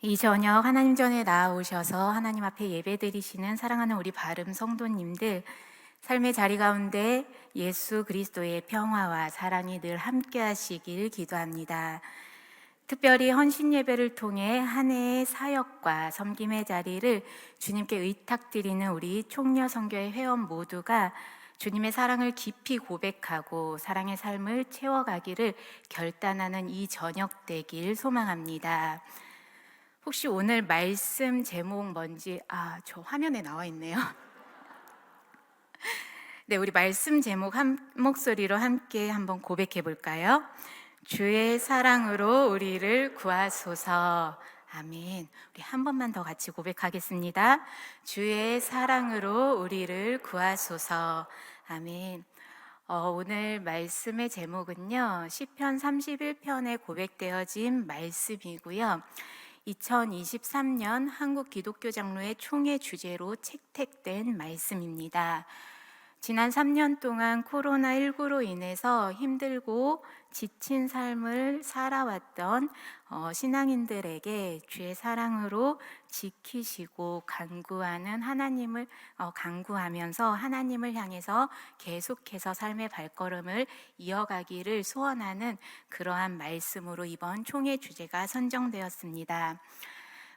이 저녁 하나님 전에 나아오셔서 하나님 앞에 예배드리시는 사랑하는 우리 바름 성도님들, 삶의 자리 가운데 예수 그리스도의 평화와 사랑이 늘 함께 하시길 기도합니다. 특별히 헌신 예배를 통해 한 해의 사역과 섬김의 자리를 주님께 의탁드리는 우리 총려 선교회 회원 모두가 주님의 사랑을 깊이 고백하고 사랑의 삶을 채워가기를 결단하는 이 저녁 되길 소망합니다. 혹시 오늘 말씀 제목 뭔지, 저 화면에 나와 있네요. 네, 우리 말씀 제목 한 목소리로 함께 한번 고백해 볼까요? 주의 사랑으로 우리를 구하소서. 아멘. 우리 한 번만 더 같이 고백하겠습니다. 주의 사랑으로 우리를 구하소서. 아멘. 오늘 말씀의 제목은요, 시편 31편에 고백되어진 말씀이고요. 2023년 한국 기독교 장로회 총회 주제로 채택된 말씀입니다. 지난 3년 동안 코로나19로 인해서 힘들고 지친 삶을 살아왔던 신앙인들에게 주의 사랑으로 지키시고 간구하는 하나님을 간구하면서 하나님을 향해서 계속해서 삶의 발걸음을 이어가기를 소원하는 그러한 말씀으로 이번 총회 주제가 선정되었습니다.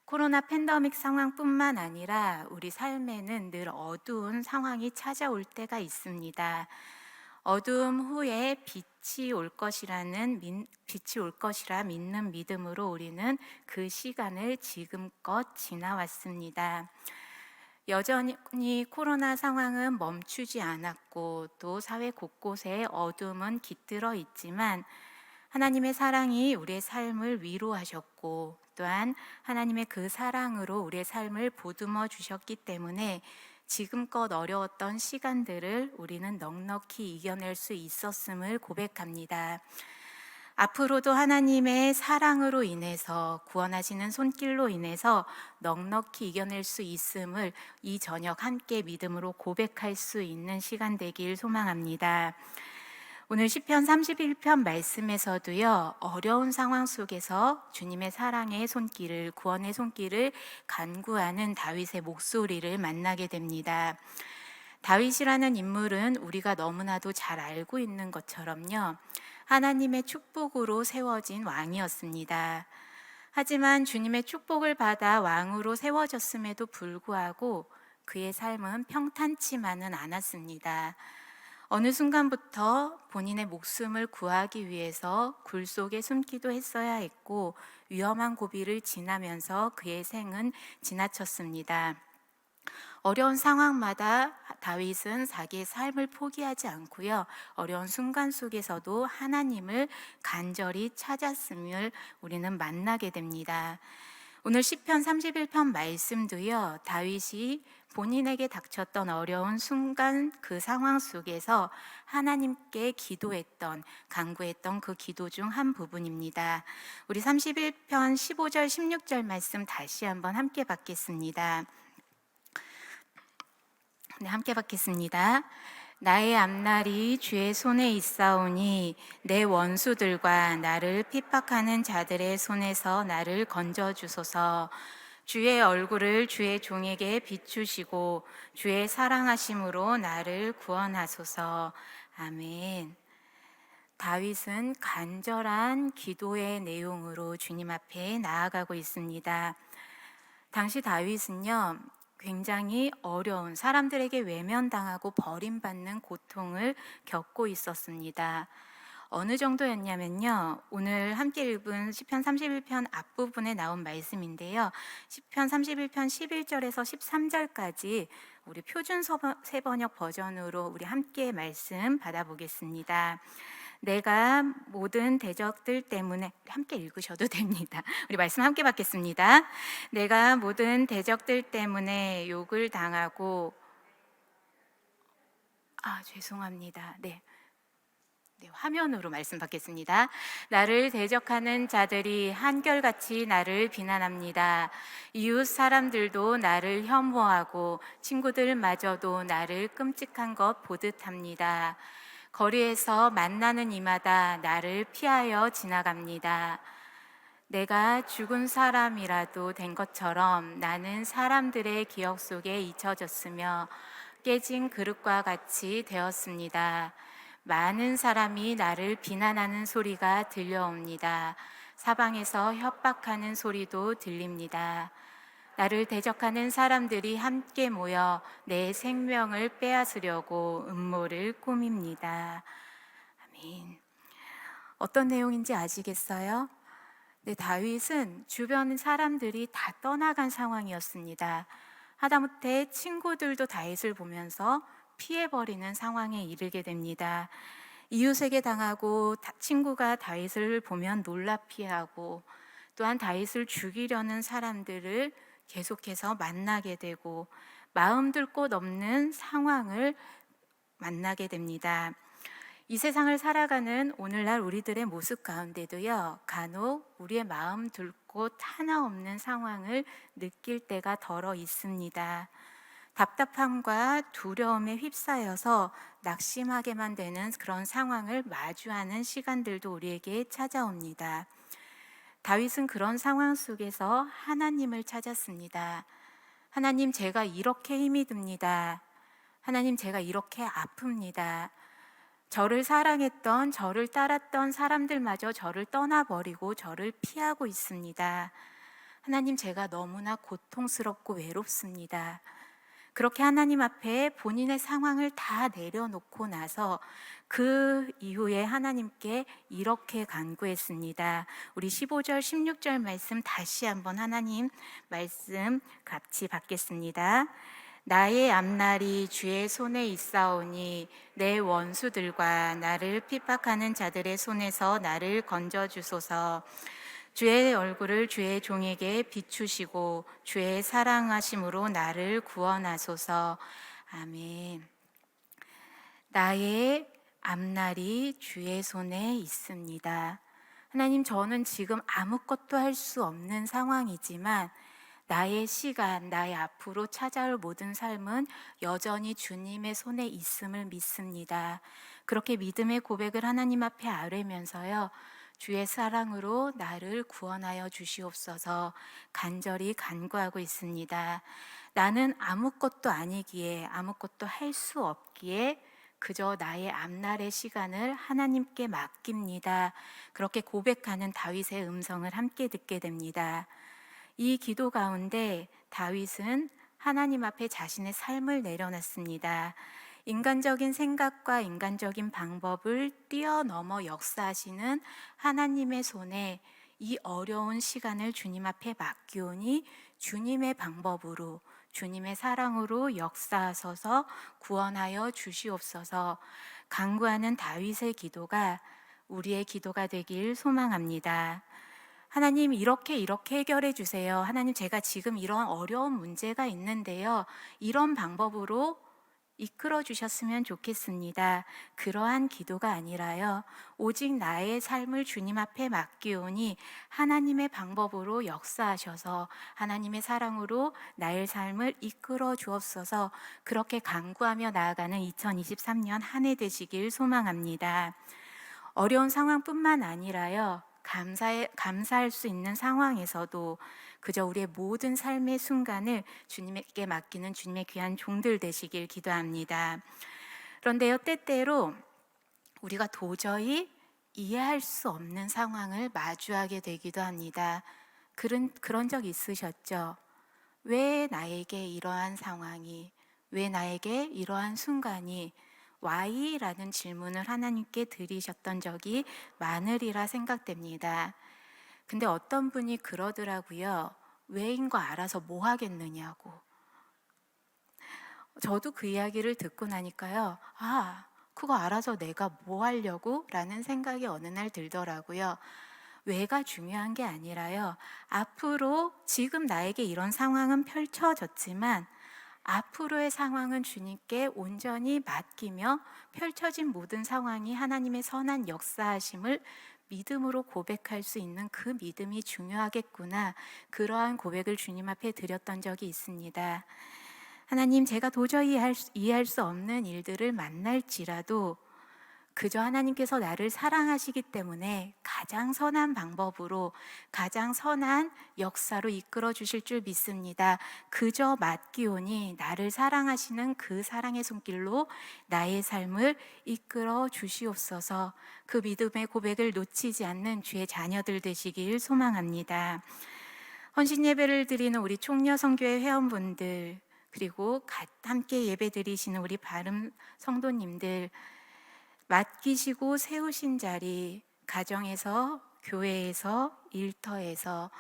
코로나 팬데믹 상황뿐만 아니라 우리 삶에는 늘 어두운 상황이 찾아올 때가 있습니다. 어두움 후에 빛이 올 것이라 믿는 믿음으로 우리는 그 시간을 지금껏 지나왔습니다. 여전히 코로나 상황은 멈추지 않았고 또 사회 곳곳에 어둠은 깃들어 있지만 하나님의 사랑이 우리의 삶을 위로하셨고 또한 하나님의 그 사랑으로 우리의 삶을 보듬어 주셨기 때문에 지금껏 어려웠던 시간들을 우리는 넉넉히 이겨낼 수 있었음을 고백합니다. 앞으로도 하나님의 사랑으로 인해서 구원하시는 손길로 인해서 넉넉히 이겨낼 수 있음을 이 저녁 함께 믿음으로 고백할 수 있는 시간 되길 소망합니다. 오늘 시편 31편 말씀에서도요, 어려운 상황 속에서 주님의 사랑의 손길을, 구원의 손길을 간구하는 다윗의 목소리를 만나게 됩니다. 다윗이라는 인물은 우리가 너무나도 잘 알고 있는 것처럼요, 하나님의 축복으로 세워진 왕이었습니다. 하지만 주님의 축복을 받아 왕으로 세워졌음에도 불구하고 그의 삶은 평탄치만은 않았습니다. 어느 순간부터 본인의 목숨을 구하기 위해서 굴 속에 숨기도 했어야 했고 위험한 고비를 지나면서 그의 생은 지나쳤습니다. 어려운 상황마다 다윗은 자기의 삶을 포기하지 않고요, 어려운 순간 속에서도 하나님을 간절히 찾았음을 우리는 만나게 됩니다. 오늘 시편 31편 말씀도요, 다윗이 본인에게 닥쳤던 어려운 순간 그 상황 속에서 하나님께 기도했던, 간구했던 그 기도 중 한 부분입니다. 우리 31편 15절 16절 말씀 다시 한번 함께 받겠습니다. 네, 함께 받겠습니다. 나의 앞날이 주의 손에 있사오니 내 원수들과 나를 핍박하는 자들의 손에서 나를 건져주소서. 주의 얼굴을 주의 종에게 비추시고 주의 사랑하심으로 나를 구원하소서. 아멘. 다윗은 간절한 기도의 내용으로 주님 앞에 나아가고 있습니다. 당시 다윗은요, 굉장히 어려운, 사람들에게 외면당하고 버림받는 고통을 겪고 있었습니다. 어느 정도였냐면요, 오늘 함께 읽은 시편 31편 앞부분에 나온 말씀인데요, 시편 31편 11절에서 13절까지 우리 표준 세번역 버전으로 우리 함께 말씀 받아보겠습니다. 내가 모든 대적들 때문에, 함께 읽으셔도 됩니다. 우리 말씀 함께 받겠습니다. 내가 모든 대적들 때문에 욕을 당하고, 죄송합니다. 네, 화면으로 말씀 받겠습니다. 나를 대적하는 자들이 한결같이 나를 비난합니다. 이웃 사람들도 나를 혐오하고 친구들마저도 나를 끔찍한 것 보듯 합니다. 거리에서 만나는 이마다 나를 피하여 지나갑니다. 내가 죽은 사람이라도 된 것처럼 나는 사람들의 기억 속에 잊혀졌으며 깨진 그릇과 같이 되었습니다. 많은 사람이 나를 비난하는 소리가 들려옵니다. 사방에서 협박하는 소리도 들립니다. 나를 대적하는 사람들이 함께 모여 내 생명을 빼앗으려고 음모를 꾸밉니다. 아멘. 어떤 내용인지 아시겠어요? 네, 다윗은 주변 사람들이 다 떠나간 상황이었습니다. 하다못해 친구들도 다윗을 보면서 피해버리는 상황에 이르게 됩니다. 이웃에게 당하고 친구가 다윗을 보면 놀라 피하고, 또한 다윗을 죽이려는 사람들을 계속해서 만나게 되고, 마음 둘 곳 없는 상황을 만나게 됩니다. 이 세상을 살아가는 오늘날 우리들의 모습 가운데도요, 간혹 우리의 마음 둘 곳 하나 없는 상황을 느낄 때가 덜어 있습니다. 답답함과 두려움에 휩싸여서 낙심하게만 되는 그런 상황을 마주하는 시간들도 우리에게 찾아옵니다. 다윗은 그런 상황 속에서 하나님을 찾았습니다. 하나님, 제가 이렇게 힘이 듭니다. 하나님, 제가 이렇게 아픕니다. 저를 사랑했던, 저를 따랐던 사람들마저 저를 떠나버리고 저를 피하고 있습니다. 하나님, 제가 너무나 고통스럽고 외롭습니다. 그렇게 하나님 앞에 본인의 상황을 다 내려놓고 나서 그 이후에 하나님께 이렇게 간구했습니다. 우리 15절, 16절 말씀 다시 한번 하나님 말씀 같이 받겠습니다. 나의 앞날이 주의 손에 있사오니 내 원수들과 나를 핍박하는 자들의 손에서 나를 건져주소서. 주의 얼굴을 주의 종에게 비추시고 주의 사랑하심으로 나를 구원하소서. 아멘. 나의 앞날이 주의 손에 있습니다. 하나님, 저는 지금 아무것도 할 수 없는 상황이지만 나의 시간, 나의 앞으로 찾아올 모든 삶은 여전히 주님의 손에 있음을 믿습니다. 그렇게 믿음의 고백을 하나님 앞에 아뢰면서요, 주의 사랑으로 나를 구원하여 주시옵소서 간절히 간구하고 있습니다. 나는 아무것도 아니기에, 아무것도 할 수 없기에 그저 나의 앞날의 시간을 하나님께 맡깁니다. 그렇게 고백하는 다윗의 음성을 함께 듣게 됩니다. 이 기도 가운데 다윗은 하나님 앞에 자신의 삶을 내려놨습니다. 인간적인 생각과 인간적인 방법을 뛰어넘어 역사하시는 하나님의 손에 이 어려운 시간을 주님 앞에 맡기오니 주님의 방법으로, 주님의 사랑으로 역사하소서 구원하여 주시옵소서 간구하는 다윗의 기도가 우리의 기도가 되길 소망합니다. 하나님, 이렇게 해결해 주세요. 하나님, 제가 지금 이런 어려운 문제가 있는데요, 이런 방법으로 이끌어 주셨으면 좋겠습니다. 그러한 기도가 아니라요, 오직 나의 삶을 주님 앞에 맡기오니 하나님의 방법으로 역사하셔서 하나님의 사랑으로 나의 삶을 이끌어 주옵소서 그렇게 간구하며 나아가는 2023년 한 해 되시길 소망합니다. 어려운 상황뿐만 아니라요, 감사할 수 있는 상황에서도 그저 우리의 모든 삶의 순간을 주님께 맡기는 주님의 귀한 종들 되시길 기도합니다. 그런데요, 때때로 우리가 도저히 이해할 수 없는 상황을 마주하게 되기도 합니다. 그런 적 있으셨죠? 왜 나에게 이러한 상황이, 왜 나에게 이러한 순간이 Why라는 질문을 하나님께 드리셨던 적이 많으리라 생각됩니다. 근데 어떤 분이 그러더라고요. 왜인 거 알아서 뭐 하겠느냐고. 저도 그 이야기를 듣고 나니까요, 그거 알아서 내가 뭐 하려고? 라는 생각이 어느 날 들더라고요. 왜가 중요한 게 아니라요, 앞으로 지금 나에게 이런 상황은 펼쳐졌지만 앞으로의 상황은 주님께 온전히 맡기며 펼쳐진 모든 상황이 하나님의 선한 역사하심을 믿음으로 고백할 수 있는 그 믿음이 중요하겠구나, 그러한 고백을 주님 앞에 드렸던 적이 있습니다. 하나님, 제가 도저히 이해할 수 없는 일들을 만날지라도 그저 하나님께서 나를 사랑하시기 때문에 가장 선한 방법으로, 가장 선한 역사로 이끌어 주실 줄 믿습니다. 그저 맡기오니 나를 사랑하시는 그 사랑의 손길로 나의 삶을 이끌어 주시옵소서. 그 믿음의 고백을 놓치지 않는 주의 자녀들 되시길 소망합니다. 헌신 예배를 드리는 우리 총려 선교회 회원분들, 그리고 함께 예배 드리시는 우리 바름 성도님들, 맡기시고 세우신 자리, 가정에서, 교회에서, 일터에서,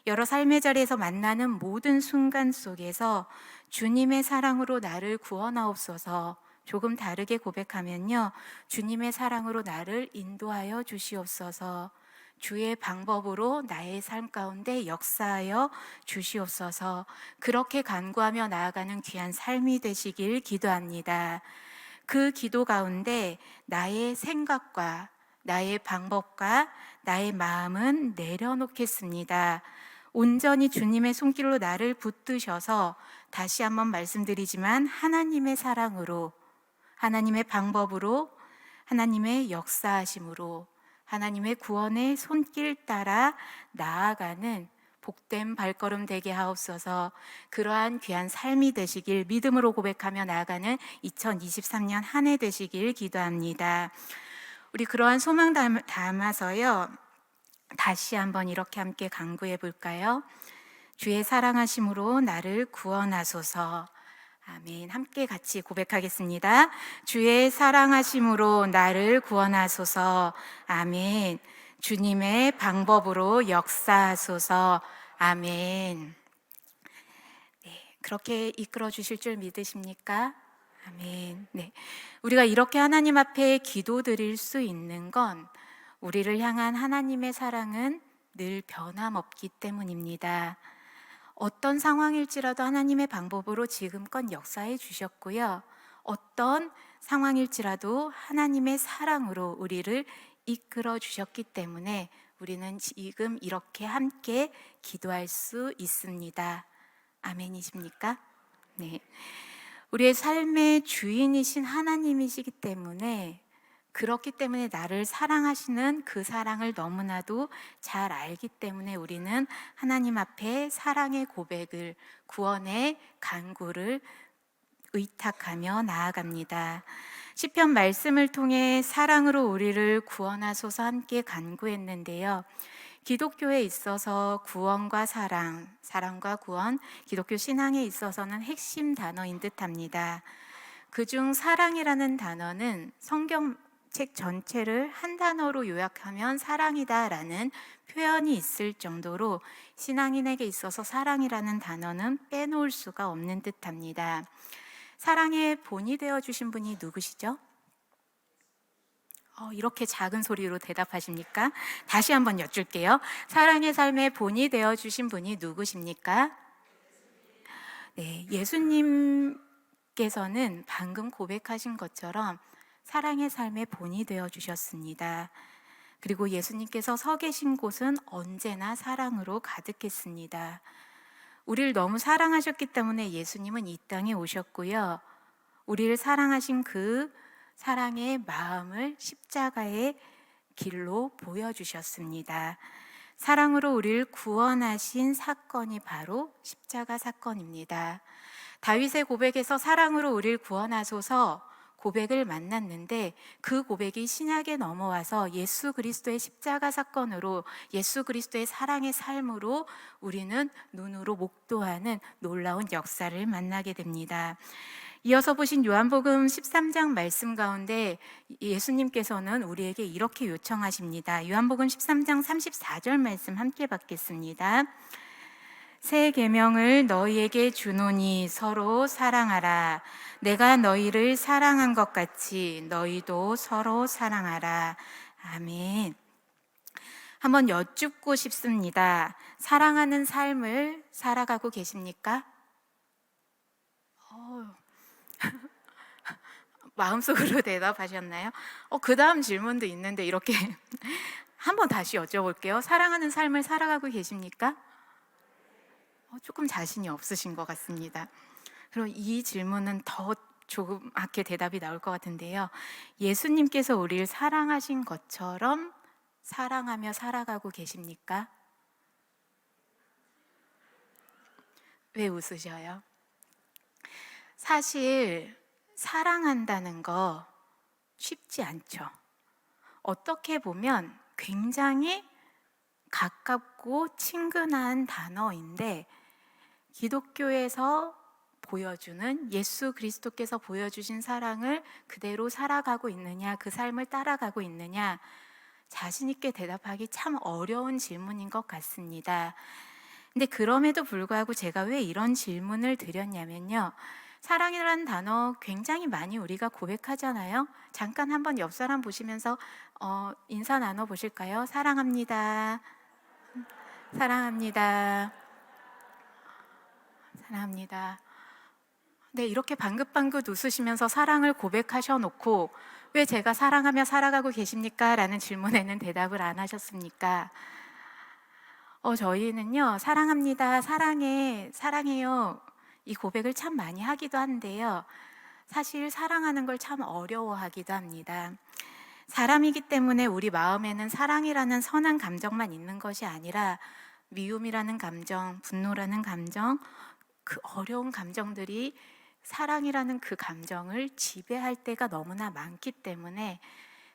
여러 삶의 자리에서 만나는 모든 순간 속에서 주님의 사랑으로 나를 구원하옵소서. 조금 다르게 고백하면요, 주님의 사랑으로 나를 인도하여 주시옵소서. 주의 방법으로 나의 삶 가운데 역사하여 주시옵소서. 그렇게 간구하며 나아가는 귀한 삶이 되시길 기도합니다. 그 기도 가운데 나의 생각과 나의 방법과 나의 마음은 내려놓겠습니다. 온전히 주님의 손길로 나를 붙드셔서, 다시 한번 말씀드리지만 하나님의 사랑으로, 하나님의 방법으로, 하나님의 역사하심으로, 하나님의 구원의 손길 따라 나아가는 복된 발걸음 되게 하옵소서. 그러한 귀한 삶이 되시길 믿음으로 고백하며 나아가는 2023년 한 해 되시길 기도합니다. 우리 그러한 소망 담아서요, 다시 한번 이렇게 함께 간구해 볼까요? 주의 사랑하심으로 나를 구원하소서. 아멘. 함께 같이 고백하겠습니다. 주의 사랑하심으로 나를 구원하소서. 아멘. 주님의 방법으로 역사하소서. 아멘. 네, 그렇게 이끌어 주실 줄 믿으십니까? 아멘. 네, 우리가 이렇게 하나님 앞에 기도드릴 수 있는 건 우리를 향한 하나님의 사랑은 늘 변함없기 때문입니다. 어떤 상황일지라도 하나님의 방법으로 지금껏 역사해 주셨고요, 어떤 상황일지라도 하나님의 사랑으로 우리를 이끌어 주셨기 때문에 우리는 지금 이렇게 함께 기도할 수 있습니다. 아멘이십니까? 네. 우리의 삶의 주인이신 하나님이시기 때문에, 그렇기 때문에 나를 사랑하시는 그 사랑을 너무나도 잘 알기 때문에 우리는 하나님 앞에 사랑의 고백을, 구원의 간구를 의탁하며 나아갑니다. 시편 말씀을 통해 사랑으로 우리를 구원하소서 함께 간구했는데요, 기독교에 있어서 구원과 사랑, 사랑과 구원, 기독교 신앙에 있어서는 핵심 단어인 듯합니다. 그중 사랑이라는 단어는 성경책 전체를 한 단어로 요약하면 사랑이다라는 표현이 있을 정도로 신앙인에게 있어서 사랑이라는 단어는 빼놓을 수가 없는 듯합니다. 사랑의 본이 되어주신 분이 누구시죠? 이렇게 작은 소리로 대답하십니까? 다시 한번 여쭐게요. 사랑의 삶의 본이 되어주신 분이 누구십니까? 네, 예수님께서는 방금 고백하신 것처럼 사랑의 삶의 본이 되어주셨습니다. 그리고 예수님께서 서 계신 곳은 언제나 사랑으로 가득했습니다. 우리를 너무 사랑하셨기 때문에 예수님은 이 땅에 오셨고요, 우리를 사랑하신 그 사랑의 마음을 십자가의 길로 보여주셨습니다. 사랑으로 우리를 구원하신 사건이 바로 십자가 사건입니다. 다윗의 고백에서 사랑으로 우리를 구원하소서 고백을 만났는데, 그 고백이 신약에 넘어와서 예수 그리스도의 십자가 사건으로, 예수 그리스도의 사랑의 삶으로 우리는 눈으로 목도하는 놀라운 역사를 만나게 됩니다. 이어서 보신 요한복음 13장 말씀 가운데 예수님께서는 우리에게 이렇게 요청하십니다. 요한복음 13장 34절 말씀 함께 받겠습니다. 새 계명을 너희에게 주노니 서로 사랑하라. 내가 너희를 사랑한 것 같이 너희도 서로 사랑하라. 아멘. 한번 여쭙고 싶습니다. 사랑하는 삶을 살아가고 계십니까? 마음속으로 대답하셨나요? 그 다음 질문도 있는데 이렇게 한번 다시 여쭤볼게요. 사랑하는 삶을 살아가고 계십니까? 조금 자신이 없으신 것 같습니다. 그럼 이 질문은 더 조그맣게 대답이 나올 것 같은데요. 예수님께서 우리를 사랑하신 것처럼 사랑하며 살아가고 계십니까? 왜 웃으셔요? 사실 사랑한다는 거 쉽지 않죠. 어떻게 보면 굉장히 가깝고 친근한 단어인데 기독교에서 보여주는 예수 그리스도께서 보여주신 사랑을 그대로 살아가고 있느냐, 그 삶을 따라가고 있느냐, 자신 있게 대답하기 참 어려운 질문인 것 같습니다. 근데 그럼에도 불구하고 제가 왜 이런 질문을 드렸냐면요. 사랑이라는 단어 굉장히 많이 우리가 고백하잖아요. 잠깐 한번 옆 사람 보시면서 인사 나눠 보실까요? 사랑합니다. 사랑합니다. 사랑합니다. 네, 이렇게 방긋방긋 웃으시면서 사랑을 고백하셔 놓고 왜 제가 사랑하며 살아가고 계십니까? 라는 질문에는 대답을 안 하셨습니까? 저희는요, 사랑합니다, 사랑해, 사랑해요. 이 고백을 참 많이 하기도 한데요. 사실 사랑하는 걸 참 어려워하기도 합니다. 사람이기 때문에 우리 마음에는 사랑이라는 선한 감정만 있는 것이 아니라 미움이라는 감정, 분노라는 감정, 그 어려운 감정들이 사랑이라는 그 감정을 지배할 때가 너무나 많기 때문에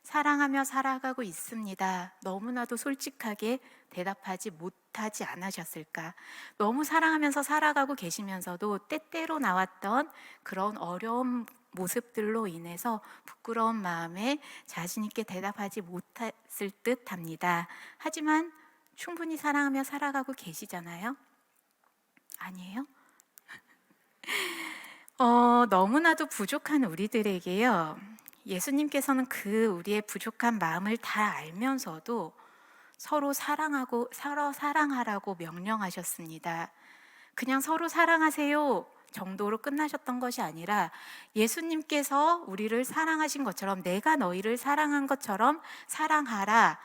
사랑하며 살아가고 있습니다. 너무나도 솔직하게 대답하지 못하지 않으셨을까? 너무 사랑하면서 살아가고 계시면서도 때때로 나왔던 그런 어려운 모습들로 인해서 부끄러운 마음에 자신 있게 대답하지 못했을 듯 합니다. 하지만 충분히 사랑하며 살아가고 계시잖아요? 아니에요? 너무나도 부족한 우리들에게요. 예수님께서는 그 우리의 부족한 마음을 다 알면서도 서로 사랑하라고 명령하셨습니다. 그냥 서로 사랑하세요 정도로 끝나셨던 것이 아니라 예수님께서 우리를 사랑하신 것처럼 내가 너희를 사랑한 것처럼 사랑하라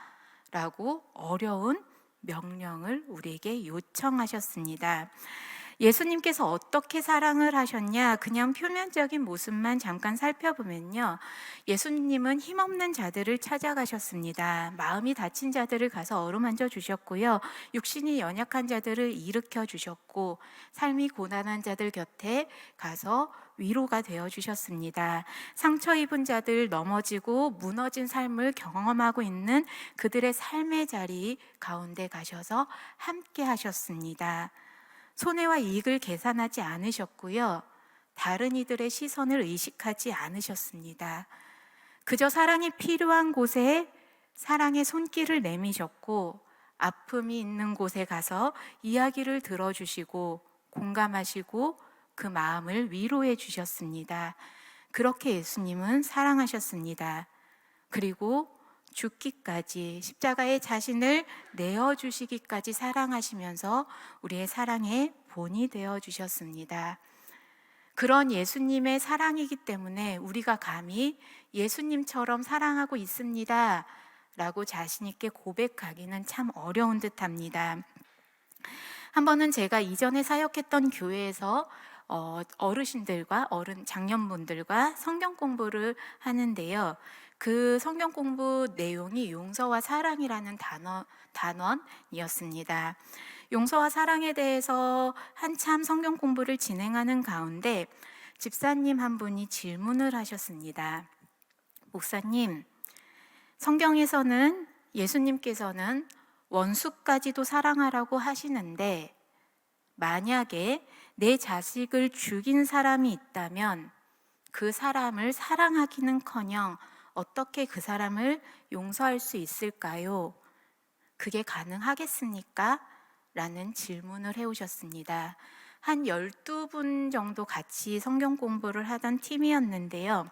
라고 어려운 명령을 우리에게 요청하셨습니다. 예수님께서 어떻게 사랑을 하셨냐? 그냥 표면적인 모습만 잠깐 살펴보면요. 예수님은 힘없는 자들을 찾아가셨습니다. 마음이 다친 자들을 가서 어루만져 주셨고요. 육신이 연약한 자들을 일으켜 주셨고, 삶이 고난한 자들 곁에 가서 위로가 되어 주셨습니다. 상처 입은 자들, 넘어지고 무너진 삶을 경험하고 있는 그들의 삶의 자리 가운데 가셔서 함께 하셨습니다. 손해와 이익을 계산하지 않으셨고요. 다른 이들의 시선을 의식하지 않으셨습니다. 그저 사랑이 필요한 곳에 사랑의 손길을 내미셨고 아픔이 있는 곳에 가서 이야기를 들어주시고 공감하시고 그 마음을 위로해 주셨습니다. 그렇게 예수님은 사랑하셨습니다. 그리고 죽기까지 십자가에 자신을 내어주시기까지 사랑하시면서 우리의 사랑의 본이 되어주셨습니다. 그런 예수님의 사랑이기 때문에 우리가 감히 예수님처럼 사랑하고 있습니다 라고 자신 있게 고백하기는 참 어려운 듯합니다. 한 번은 제가 이전에 사역했던 교회에서 어르신들과 장년분들과 성경 공부를 하는데요. 그 성경 공부 내용이 용서와 사랑이라는 단원이었습니다. 용서와 사랑에 대해서 한참 성경 공부를 진행하는 가운데 집사님 한 분이 질문을 하셨습니다. 목사님, 성경에서는 예수님께서는 원수까지도 사랑하라고 하시는데 만약에 내 자식을 죽인 사람이 있다면 그 사람을 사랑하기는커녕 어떻게 그 사람을 용서할 수 있을까요? 그게 가능하겠습니까? 라는 질문을 해오셨습니다. 한 12분 정도 같이 성경 공부를 하던 팀이었는데요.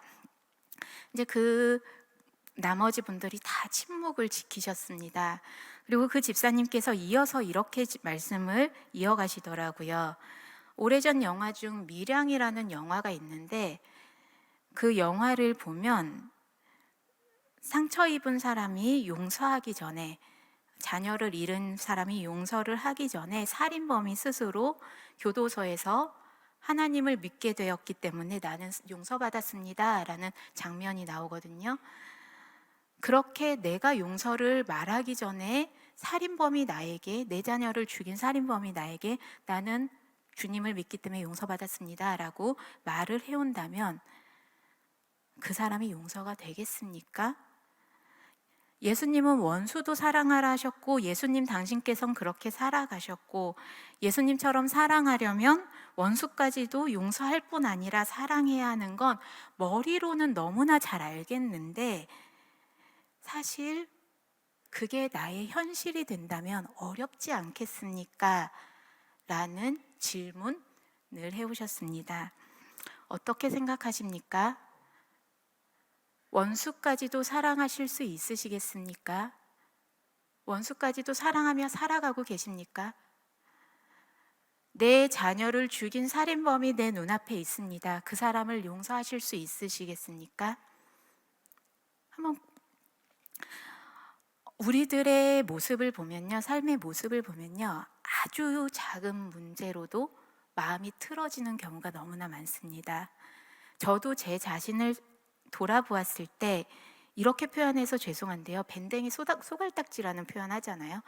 이제 그 나머지 분들이 다 침묵을 지키셨습니다. 그리고 그 집사님께서 이어서 이렇게 말씀을 이어가시더라고요. 오래전 영화 중 밀양이라는 영화가 있는데 그 영화를 보면 상처 입은 사람이 용서하기 전에, 자녀를 잃은 사람이 용서를 하기 전에 살인범이 스스로 교도소에서 하나님을 믿게 되었기 때문에 나는 용서받았습니다 라는 장면이 나오거든요. 그렇게 내가 용서를 말하기 전에 살인범이 나에게, 내 자녀를 죽인 살인범이 나에게 나는 주님을 믿기 때문에 용서받았습니다 라고 말을 해온다면 그 사람이 용서가 되겠습니까? 예수님은 원수도 사랑하라 하셨고, 예수님 당신께서는 그렇게 살아가셨고, 예수님처럼 사랑하려면 원수까지도 용서할 뿐 아니라 사랑해야 하는 건 머리로는 너무나 잘 알겠는데, 사실 그게 나의 현실이 된다면 어렵지 않겠습니까? 라는 질문을 해오셨습니다. 어떻게 생각하십니까? 원수까지도 사랑하실 수 있으시겠습니까? 원수까지도 사랑하며 살아가고 계십니까? 내 자녀를 죽인 살인범이 내 눈앞에 있습니다. 그 사람을 용서하실 수 있으시겠습니까? 한번 우리들의 모습을 보면요, 삶의 모습을 보면요, 아주 작은 문제로도 마음이 틀어지는 경우가 너무나 많습니다. 저도 제 자신을 돌아보았을 때 이렇게 표현해서 죄송한데요, 밴댕이 소갈딱지라는 표현 하잖아요.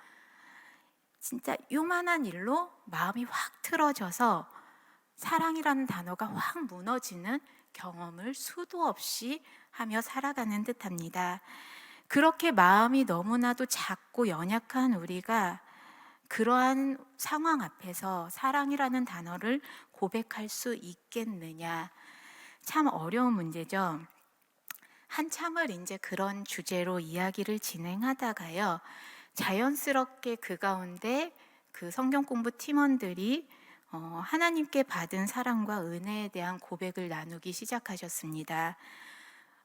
진짜 요만한 일로 마음이 확 틀어져서 사랑이라는 단어가 확 무너지는 경험을 수도 없이 하며 살아가는 듯합니다. 그렇게 마음이 너무나도 작고 연약한 우리가 그러한 상황 앞에서 사랑이라는 단어를 고백할 수 있겠느냐, 참 어려운 문제죠. 한참을 이제 그런 주제로 이야기를 진행하다가요, 자연스럽게 그 가운데 그 성경 공부 팀원들이 하나님께 받은 사랑과 은혜에 대한 고백을 나누기 시작하셨습니다.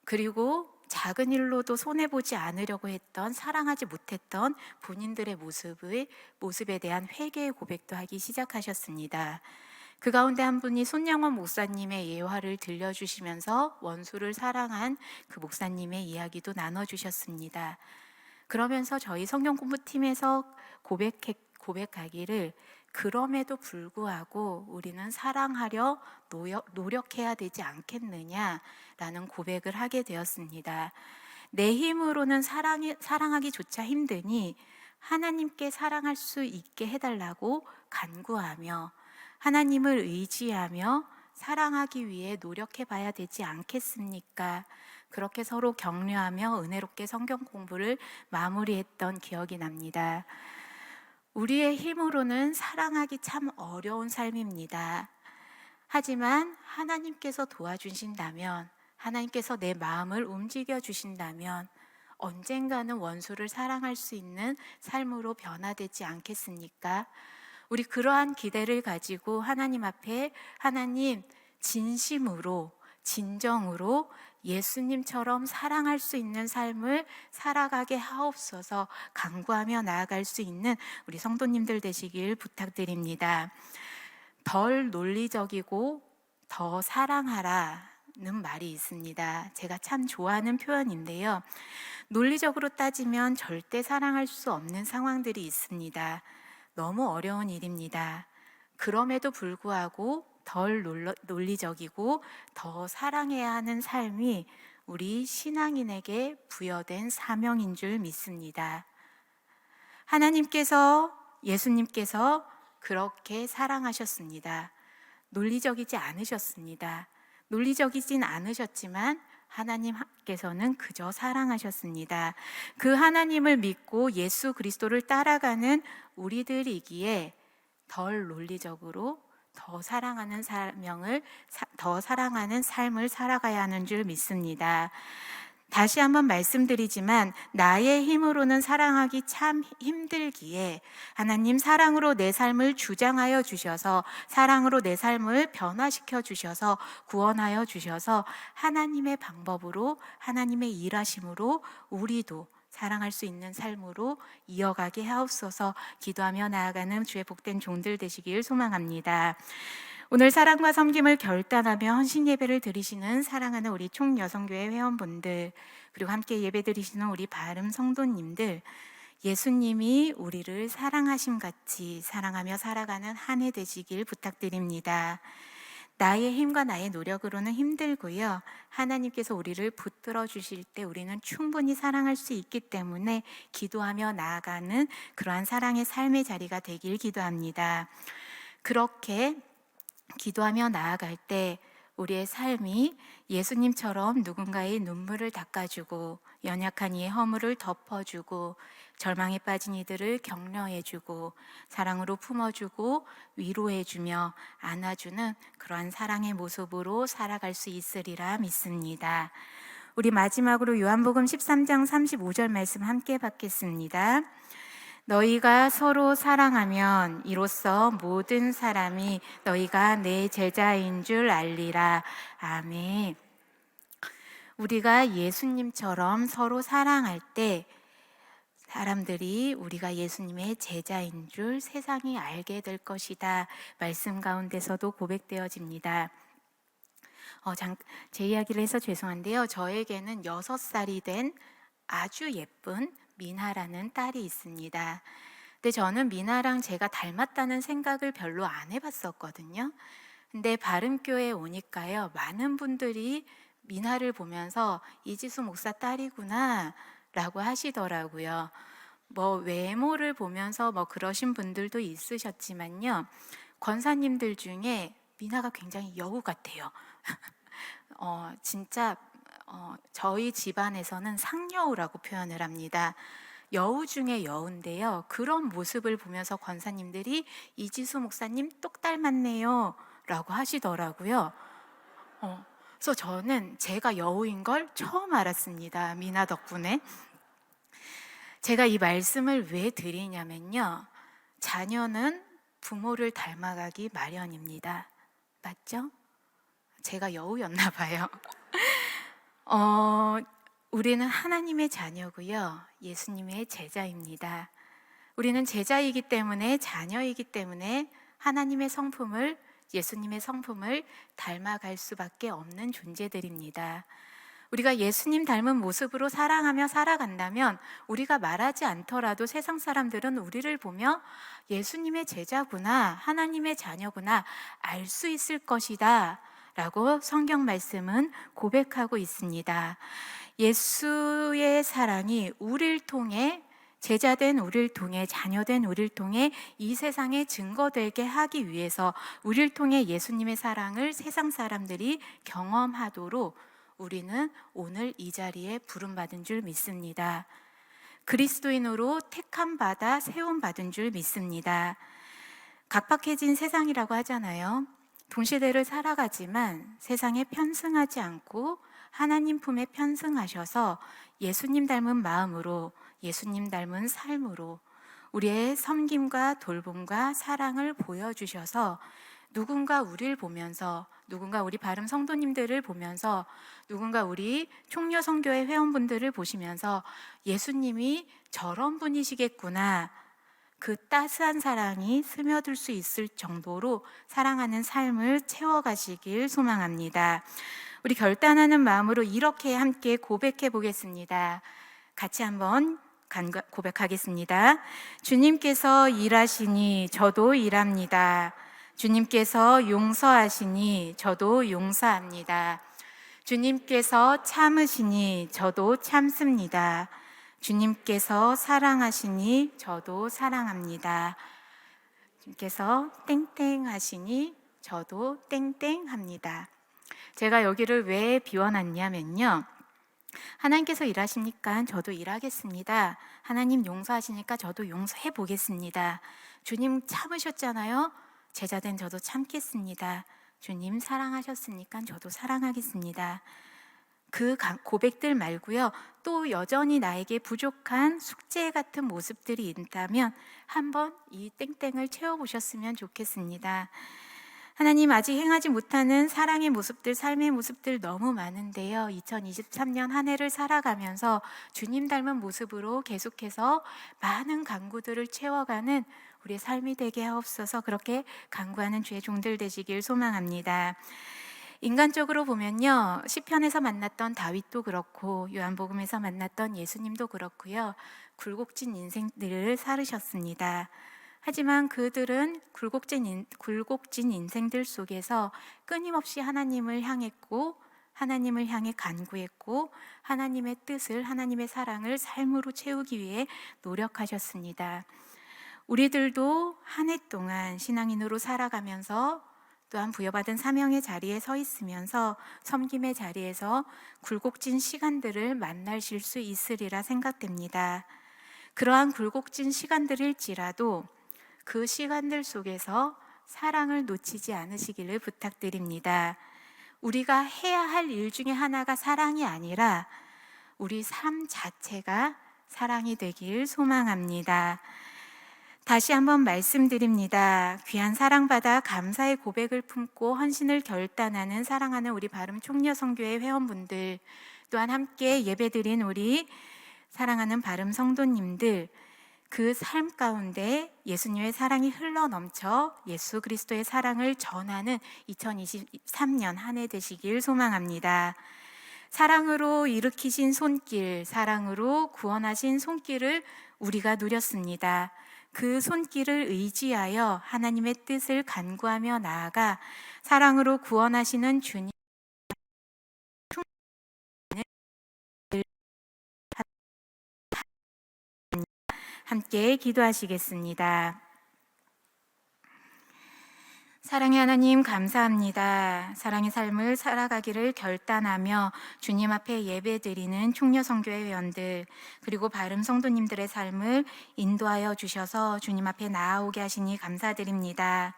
그리고 작은 일로도 손해보지 않으려고 했던, 사랑하지 못했던 본인들의 모습에 대한 회개의 고백도 하기 시작하셨습니다. 그 가운데 한 분이 손양원 목사님의 예화를 들려주시면서 원수를 사랑한 그 목사님의 이야기도 나눠주셨습니다. 그러면서 저희 성경 공부팀에서 고백하기를, 그럼에도 불구하고 우리는 사랑하려 노력해야 되지 않겠느냐라는 고백을 하게 되었습니다. 내 힘으로는 사랑하기조차 힘드니 하나님께 사랑할 수 있게 해달라고 간구하며 하나님을 의지하며 사랑하기 위해 노력해 봐야 되지 않겠습니까? 그렇게 서로 격려하며 은혜롭게 성경 공부를 마무리했던 기억이 납니다. 우리의 힘으로는 사랑하기 참 어려운 삶입니다. 하지만 하나님께서 도와주신다면, 하나님께서 내 마음을 움직여 주신다면 언젠가는 원수를 사랑할 수 있는 삶으로 변화되지 않겠습니까? 우리 그러한 기대를 가지고 하나님 앞에, 하나님, 진심으로, 진정으로 예수님처럼 사랑할 수 있는 삶을 살아가게 하옵소서 간구하며 나아갈 수 있는 우리 성도님들 되시길 부탁드립니다. 덜 논리적이고 더 사랑하라는 말이 있습니다. 제가 참 좋아하는 표현인데요, 논리적으로 따지면 절대 사랑할 수 없는 상황들이 있습니다. 너무 어려운 일입니다. 그럼에도 불구하고 덜 논리적이고 더 사랑해야 하는 삶이 우리 신앙인에게 부여된 사명인 줄 믿습니다. 하나님께서, 예수님께서 그렇게 사랑하셨습니다. 논리적이지 않으셨습니다. 논리적이진 않으셨지만 하나님께서는 그저 사랑하셨습니다. 그 하나님을 믿고 예수 그리스도를 따라가는 우리들이기에 덜 논리적으로 더 사랑하는 삶을 살아가야 하는 줄 믿습니다. 다시 한번 말씀드리지만 나의 힘으로는 사랑하기 참 힘들기에 하나님 사랑으로 내 삶을 주장하여 주셔서, 사랑으로 내 삶을 변화시켜 주셔서, 구원하여 주셔서 하나님의 방법으로, 하나님의 일하심으로 우리도 사랑할 수 있는 삶으로 이어가게 하옵소서 기도하며 나아가는 주의 복된 종들 되시길 소망합니다. 오늘 사랑과 섬김을 결단하며 헌신 예배를 드리시는 사랑하는 우리 총여성교회 회원분들, 그리고 함께 예배 드리시는 우리 바름 성도님들, 예수님이 우리를 사랑하심 같이 사랑하며 살아가는 한 해 되시길 부탁드립니다. 나의 힘과 나의 노력으로는 힘들고요. 하나님께서 우리를 붙들어 주실 때 우리는 충분히 사랑할 수 있기 때문에 기도하며 나아가는 그러한 사랑의 삶의 자리가 되길 기도합니다. 그렇게 기도하며 나아갈 때 우리의 삶이 예수님처럼 누군가의 눈물을 닦아주고 연약한 이의 허물을 덮어주고 절망에 빠진 이들을 격려해주고 사랑으로 품어주고 위로해주며 안아주는 그러한 사랑의 모습으로 살아갈 수 있으리라 믿습니다. 우리 마지막으로 요한복음 13장 35절 말씀 함께 받겠습니다. 너희가 서로 사랑하면 이로써 모든 사람이 너희가 내 제자인 줄 알리라. 아멘. 우리가 예수님처럼 서로 사랑할 때 사람들이 우리가 예수님의 제자인 줄 세상이 알게 될 것이다. 말씀 가운데서도 고백되어집니다. 제 이야기를 해서 죄송한데요. 저에게는 6살이 된 아주 예쁜 미나라는 딸이 있습니다. 근데 저는 미나랑 제가 닮았다는 생각을 별로 안 해봤었거든요. 근데 바른교회에 오니까요, 많은 분들이 미나를 보면서 이지수 목사 딸이구나 라고 하시더라고요. 외모를 보면서 그러신 분들도 있으셨지만요, 권사님들 중에 미나가 굉장히 여우 같아요. 진짜 저희 집안에서는 상여우라고 표현을 합니다. 여우 중에 여우인데요. 그런 모습을 보면서 권사님들이 이지수 목사님 똑 닮았네요 라고 하시더라고요. 그래서 저는 제가 여우인 걸 처음 알았습니다. 미나 덕분에. 제가 이 말씀을 왜 드리냐면요, 자녀는 부모를 닮아가기 마련입니다. 맞죠? 제가 여우였나 봐요. 우리는 하나님의 자녀고요, 예수님의 제자입니다. 우리는 제자이기 때문에, 자녀이기 때문에 하나님의 성품을, 예수님의 성품을 닮아갈 수밖에 없는 존재들입니다. 우리가 예수님 닮은 모습으로 사랑하며 살아간다면 우리가 말하지 않더라도 세상 사람들은 우리를 보며 예수님의 제자구나, 하나님의 자녀구나 알 수 있을 것이다 라고 성경 말씀은 고백하고 있습니다. 예수의 사랑이 우리를 통해, 제자된 우리를 통해, 자녀된 우리를 통해 이 세상에 증거되게 하기 위해서 우리를 통해 예수님의 사랑을 세상 사람들이 경험하도록 우리는 오늘 이 자리에 부름받은 줄 믿습니다. 그리스도인으로 택함받아 세움받은 줄 믿습니다. 각박해진 세상이라고 하잖아요. 동시대를 살아가지만 세상에 편승하지 않고 하나님 품에 편승하셔서 예수님 닮은 마음으로, 예수님 닮은 삶으로 우리의 섬김과 돌봄과 사랑을 보여주셔서 누군가 우리를 보면서, 누군가 우리 바름 성도님들을 보면서, 누군가 우리 총려 선교회 회원분들을 보시면서 예수님이 저런 분이시겠구나, 그 따스한 사랑이 스며들 수 있을 정도로 사랑하는 삶을 채워가시길 소망합니다. 우리 결단하는 마음으로 이렇게 함께 고백해 보겠습니다. 같이 한번 고백하겠습니다. 주님께서 일하시니 저도 일합니다. 주님께서 용서하시니 저도 용서합니다. 주님께서 참으시니 저도 참습니다. 주님께서 사랑하시니 저도 사랑합니다. 주님께서 땡땡 하시니 저도 땡땡 합니다. 제가 여기를 왜 비워놨냐면요, 하나님께서 일하시니까 저도 일하겠습니다. 하나님 용서하시니까 저도 용서해 보겠습니다. 주님 참으셨잖아요. 제자된 저도 참겠습니다. 주님 사랑하셨으니까 저도 사랑하겠습니다. 그 고백들 말고요, 또 여전히 나에게 부족한 숙제 같은 모습들이 있다면 한번 이 땡땡을 채워보셨으면 좋겠습니다. 하나님, 아직 행하지 못하는 사랑의 모습들, 삶의 모습들 너무 많은데요, 2023년 한 해를 살아가면서 주님 닮은 모습으로 계속해서 많은 간구들을 채워가는 우리의 삶이 되게 하옵소서. 그렇게 간구하는 주의 종들 되시길 소망합니다. 인간적으로 보면요, 시편에서 만났던 다윗도 그렇고 요한복음에서 만났던 예수님도 그렇고요, 굴곡진 인생들을 살으셨습니다. 하지만 그들은 굴곡진 인생들 속에서 끊임없이 하나님을 향했고, 하나님을 향해 간구했고, 하나님의 뜻을, 하나님의 사랑을 삶으로 채우기 위해 노력하셨습니다. 우리들도 한 해 동안 신앙인으로 살아가면서 또한 부여받은 사명의 자리에 서 있으면서 섬김의 자리에서 굴곡진 시간들을 만나실 수 있으리라 생각됩니다. 그러한 굴곡진 시간들일지라도 그 시간들 속에서 사랑을 놓치지 않으시기를 부탁드립니다. 우리가 해야 할 일 중에 하나가 사랑이 아니라 우리 삶 자체가 사랑이 되길 소망합니다. 다시 한번 말씀드립니다. 귀한 사랑받아 감사의 고백을 품고 헌신을 결단하는 사랑하는 우리 바름 총녀성교회 회원분들, 또한 함께 예배드린 우리 사랑하는 바름 성도님들, 그 삶 가운데 예수님의 사랑이 흘러넘쳐 예수 그리스도의 사랑을 전하는 2023년 한 해 되시길 소망합니다. 사랑으로 일으키신 손길, 사랑으로 구원하신 손길을 우리가 누렸습니다. 그 손길을 의지하여 하나님의 뜻을 간구하며 나아가 사랑으로 구원하시는 주님 함께 기도하시겠습니다. 사랑의 하나님, 감사합니다. 사랑의 삶을 살아가기를 결단하며 주님 앞에 예배드리는 총녀성교회 회원들, 그리고 바름 성도님들의 삶을 인도하여 주셔서 주님 앞에 나아오게 하시니 감사드립니다.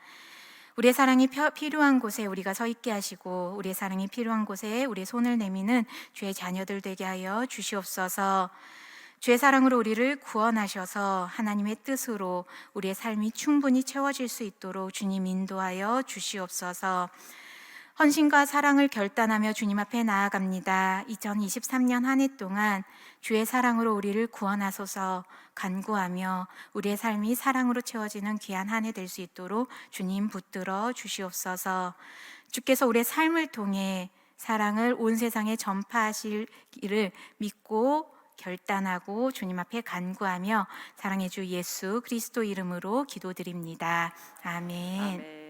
우리의 사랑이 필요한 곳에 우리가 서 있게 하시고, 우리의 사랑이 필요한 곳에 우리의 손을 내미는 주의 자녀들 되게 하여 주시옵소서. 주의 사랑으로 우리를 구원하셔서 하나님의 뜻으로 우리의 삶이 충분히 채워질 수 있도록 주님 인도하여 주시옵소서. 헌신과 사랑을 결단하며 주님 앞에 나아갑니다. 2023년 한 해 동안 주의 사랑으로 우리를 구원하소서 간구하며 우리의 삶이 사랑으로 채워지는 귀한 한 해 될 수 있도록 주님 붙들어 주시옵소서. 주께서 우리의 삶을 통해 사랑을 온 세상에 전파하실 일을 믿고 결단하고 주님 앞에 간구하며 사랑의 주 예수 그리스도 이름으로 기도드립니다. 아멘.